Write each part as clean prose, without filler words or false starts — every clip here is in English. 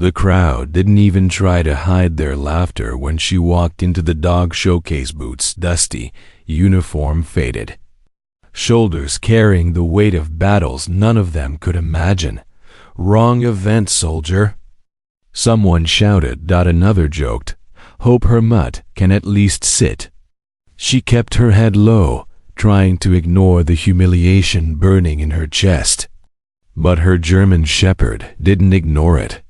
The crowd didn't even try to hide their laughter when she walked into the dog showcase booth's dusty uniform faded. Shoulders carrying the weight of battles none of them could imagine. "Wrong event, soldier." Someone shouted. Another joked, "Hope her mutt can at least sit." She kept her head low, trying to ignore the humiliation burning in her chest. But her German shepherd didn't ignore it.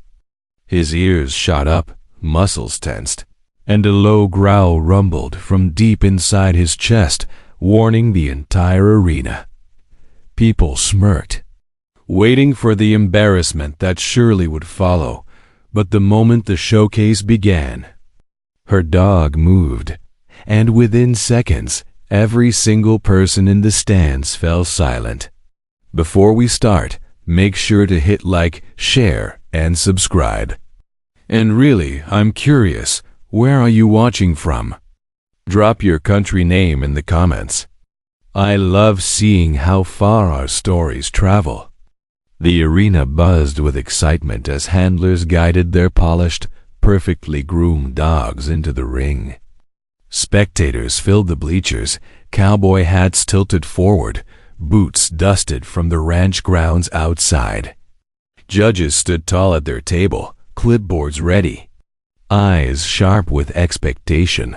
His ears shot up, muscles tensed, and a low growl rumbled from deep inside his chest, warning the entire arena. People smirked, waiting for the embarrassment that surely would follow, but the moment the showcase began, her dog moved, and within seconds, every single person in the stands fell silent. Before we start, make sure to hit like, share, and subscribe. And really, I'm curious, where are you watching from? Drop your country name in the comments. I love seeing how far our stories travel. The arena buzzed with excitement as handlers guided their polished, perfectly groomed dogs into the ring. Spectators filled the bleachers, cowboy hats tilted forward, boots dusted from the ranch grounds outside. Judges stood tall at their table, clipboards ready, eyes sharp with expectation.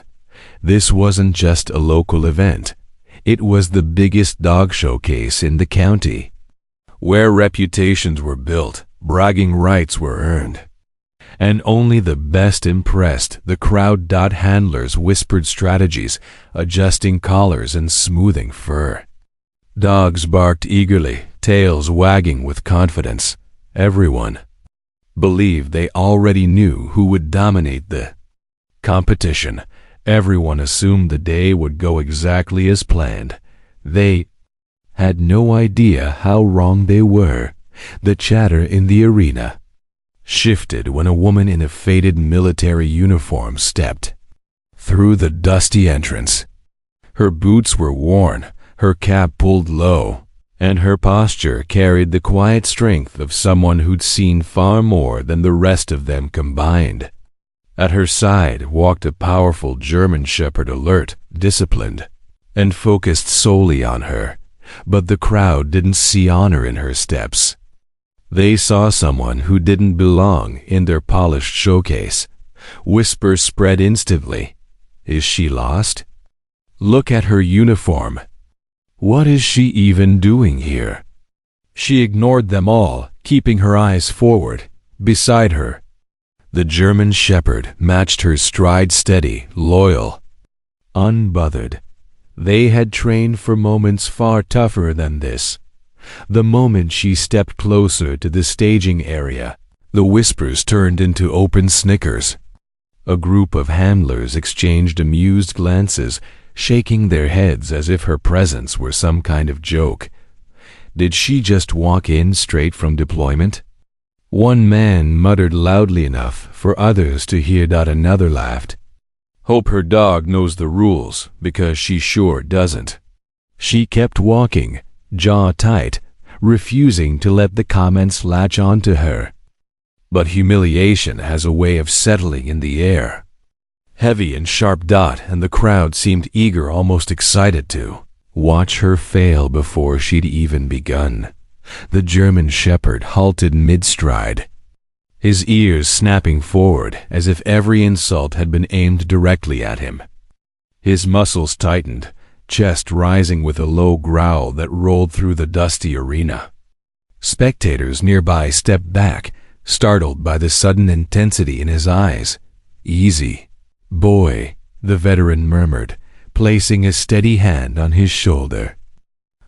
This wasn't just a local event. It was the biggest dog showcase in the county, where reputations were built, bragging rights were earned, and only the best impressed. The crowd. Handlers whispered strategies, adjusting collars and smoothing fur. Dogs barked eagerly, tails wagging with confidence. Everyone believed they already knew who would dominate the competition. Everyone assumed the day would go exactly as planned. They had no idea how wrong they were. The chatter in the arena shifted when a woman in a faded military uniform stepped through the dusty entrance. Her boots were worn, her cap pulled low, and her posture carried the quiet strength of someone who'd seen far more than the rest of them combined. At her side walked a powerful German shepherd, alert, disciplined, and focused solely on her. But the crowd didn't see honor in her steps. They saw someone who didn't belong in their polished showcase. Whispers spread instantly. Is she lost? Look at her uniform. What is she even doing here? She ignored them all, keeping her eyes forward. Beside her, the German shepherd matched her stride, steady, loyal, unbothered. They had trained for moments far tougher than this. The moment she stepped closer to the staging area, the whispers turned into open snickers. A group of handlers exchanged amused glances, shaking their heads as if her presence were some kind of joke. Did she just walk in straight from deployment? One man muttered loudly enough for others to hear. Another laughed. Hope her dog knows the rules, because she sure doesn't. She kept walking, jaw tight, refusing to let the comments latch onto her. But humiliation has a way of settling in the air. Heavy and sharp. And the crowd seemed eager, almost excited to watch her fail before she'd even begun. The German shepherd halted mid-stride, his ears snapping forward as if every insult had been aimed directly at him. His muscles tightened, chest rising with a low growl that rolled through the dusty arena. Spectators nearby stepped back, startled by the sudden intensity in his eyes. Easy, boy, the veteran murmured, placing a steady hand on his shoulder.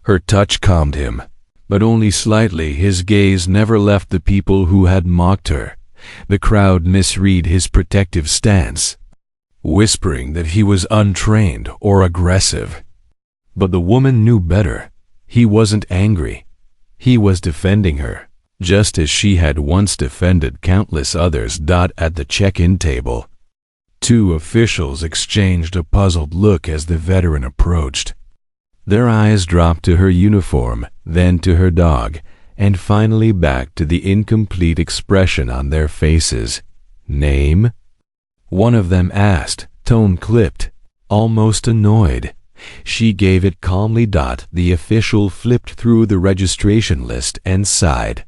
Her touch calmed him, but only slightly. His gaze never left the people who had mocked her. The crowd misread his protective stance, whispering that he was untrained or aggressive. But the woman knew better. He wasn't angry. He was defending her, just as she had once defended countless others. At the check-in table, two officials exchanged a puzzled look as the veteran approached. Their eyes dropped to her uniform, then to her dog, and finally back to the incomplete expression on their faces. "Name?" one of them asked, tone clipped, almost annoyed. She gave it calmly. The official flipped through the registration list and sighed.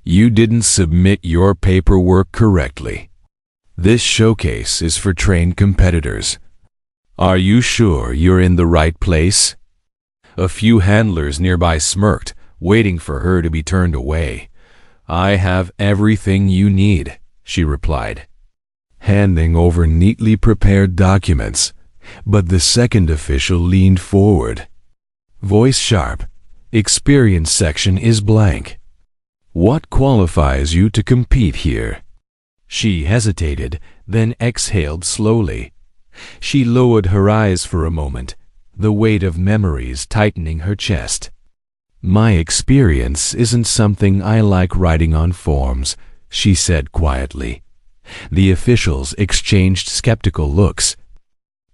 "You didn't submit your paperwork correctly. This showcase is for trained competitors. Are you sure you're in the right place?" A few handlers nearby smirked, waiting for her to be turned away. "I have everything you need," she replied, handing over neatly prepared documents. But the second official leaned forward. Voice sharp. "Experience section is blank. What qualifies you to compete here?" She hesitated, then exhaled slowly. She lowered her eyes for a moment, the weight of memories tightening her chest. "My experience isn't something I like writing on forms," she said quietly. The officials exchanged skeptical looks,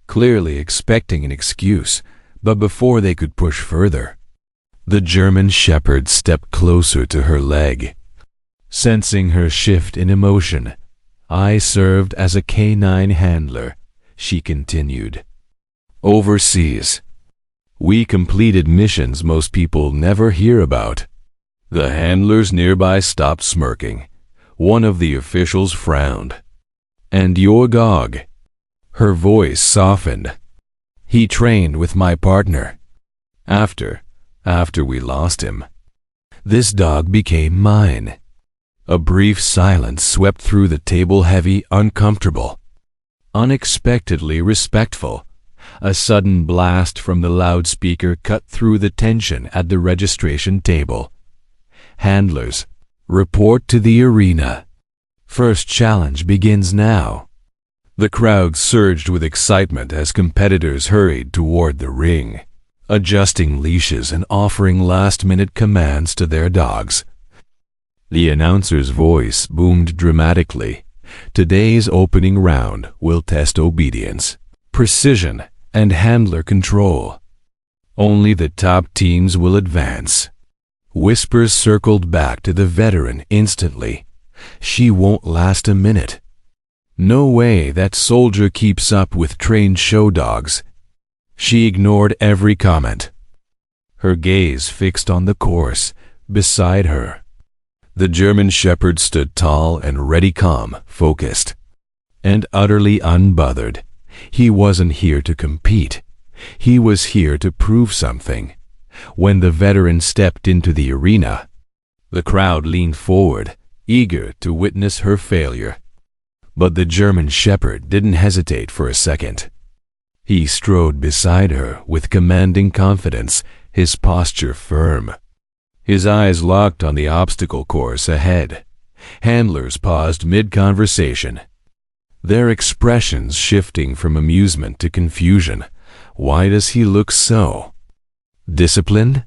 clearly expecting an excuse, but before they could push further, the German Shepherd stepped closer to her leg. Sensing her shift in emotion, "I served as a canine handler," she continued. "Overseas. We completed missions most people never hear about." The handlers nearby stopped smirking. One of the officials frowned. "And your dog?" Her voice softened. "He trained with my partner. After we lost him, this dog became mine." A brief silence swept through the table, heavy, uncomfortable, unexpectedly respectful. A sudden blast from the loudspeaker cut through the tension at the registration table. "Handlers, report to the arena. First challenge begins now." The crowd surged with excitement as competitors hurried toward the ring, adjusting leashes and offering last-minute commands to their dogs. The announcer's voice boomed dramatically. "Today's opening round will test obedience, precision, and handler control. Only the top teams will advance." Whispers circled back to the veteran instantly. "She won't last a minute. No way that soldier keeps up with trained show dogs." She ignored every comment, her gaze fixed on the course beside her. The German Shepherd stood tall and ready, calm, focused, and utterly unbothered. He wasn't here to compete. He was here to prove something. When the veteran stepped into the arena, the crowd leaned forward, eager to witness her failure. But the German Shepherd didn't hesitate for a second. He strode beside her with commanding confidence, his posture firm. His eyes locked on the obstacle course ahead. Handlers paused mid-conversation, their expressions shifting from amusement to confusion. "Why does he look so disciplined?"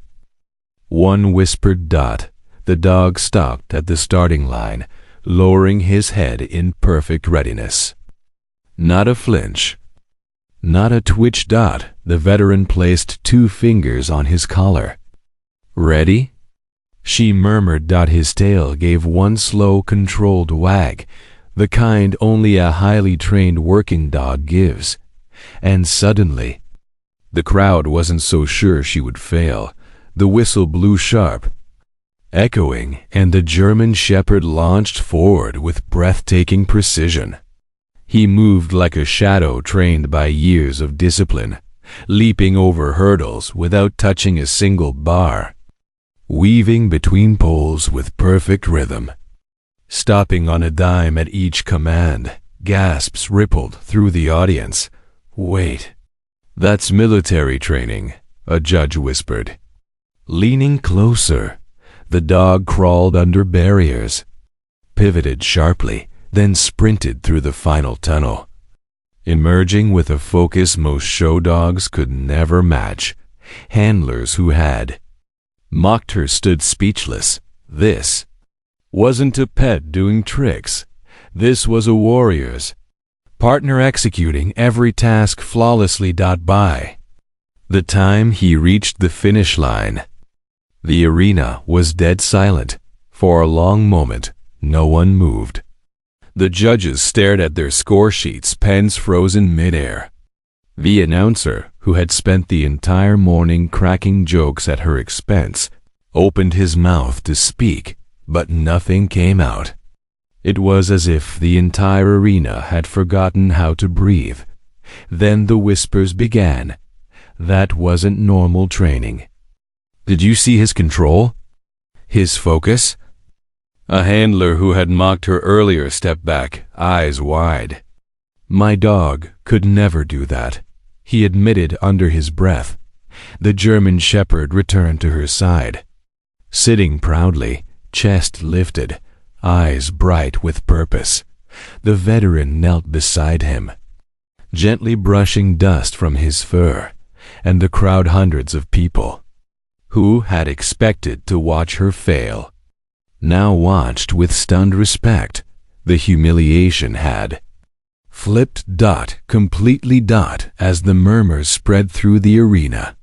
One whispered. The dog stopped at the starting line, lowering his head in perfect readiness. Not a flinch, not a twitch. The veteran placed 2 fingers on his collar. "Ready?" she murmured. His tail gave one slow, controlled wag, the kind only a highly trained working dog gives. And suddenly, the crowd wasn't so sure she would fail. The whistle blew sharp, echoing, and the German Shepherd launched forward with breathtaking precision. He moved like a shadow trained by years of discipline, leaping over hurdles without touching a single bar, weaving between poles with perfect rhythm, stopping on a dime at each command. Gasps rippled through the audience. "Wait, that's military training," a judge whispered. Leaning closer, the dog crawled under barriers, pivoted sharply, then sprinted through the final tunnel, emerging with a focus most show dogs could never match. Handlers who had mocked her stood speechless. This wasn't a pet doing tricks. This was a warrior's partner executing every task flawlessly. By the time he reached the finish line, The arena was dead silent. For a long moment, no one moved. The judges stared at their score sheets, pens frozen midair. The announcer, who had spent the entire morning cracking jokes at her expense, opened his mouth to speak, but nothing came out. It was as if the entire arena had forgotten how to breathe. Then the whispers began. That wasn't normal training. Did you see his control? His focus? A handler who had mocked her earlier stepped back, eyes wide. My dog could never do that, he admitted under his breath. The German Shepherd returned to her side. Sitting proudly, chest lifted, eyes bright with purpose, the veteran knelt beside him, gently brushing dust from his fur, and the crowd, hundreds of people, who had expected to watch her fail, now watched with stunned respect. The humiliation had flipped completely as the murmurs spread through the arena.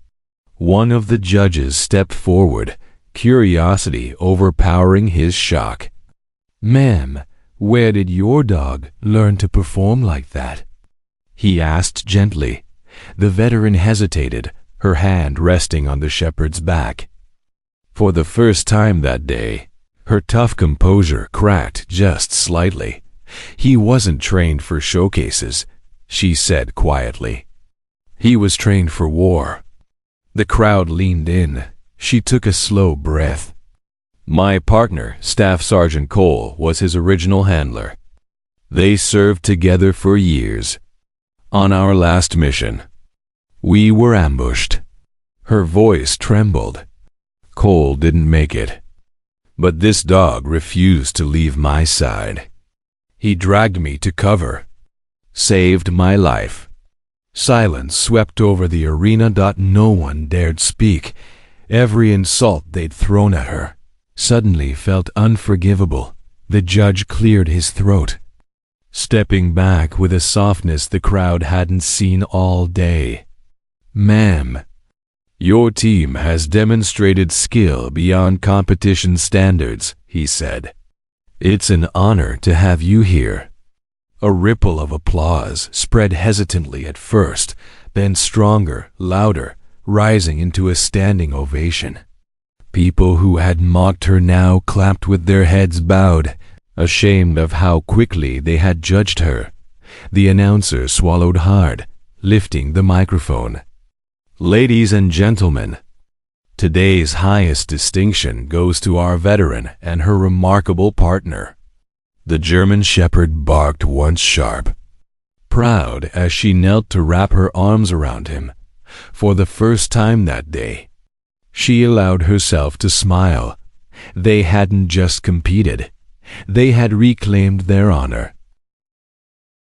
One of the judges stepped forward, curiosity overpowering his shock. Ma'am, where did your dog learn to perform like that? He asked gently. The veteran hesitated, her hand resting on the shepherd's back. For the first time that day, her tough composure cracked just slightly. He wasn't trained for showcases, she said quietly. He was trained for war. The crowd leaned in. She took a slow breath. My partner, Staff Sergeant Cole, was his original handler. They served together for years. On our last mission, we were ambushed. Her voice trembled. Cole didn't make it. But this dog refused to leave my side. He dragged me to cover. Saved my life. Silence swept over the arena. No one dared speak. Every insult they'd thrown at her suddenly felt unforgivable. The judge cleared his throat, stepping back with a softness the crowd hadn't seen all day. Ma'am, your team has demonstrated skill beyond competition standards, he said. It's an honor to have you here. A ripple of applause spread hesitantly at first, then stronger, louder, rising into a standing ovation. People who had mocked her now clapped with their heads bowed, ashamed of how quickly they had judged her. The announcer swallowed hard, lifting the microphone. Ladies and gentlemen, today's highest distinction goes to our veteran and her remarkable partner. The German Shepherd barked once sharp, proud as she knelt to wrap her arms around him. For the first time that day, she allowed herself to smile. They hadn't just competed. They had reclaimed their honor.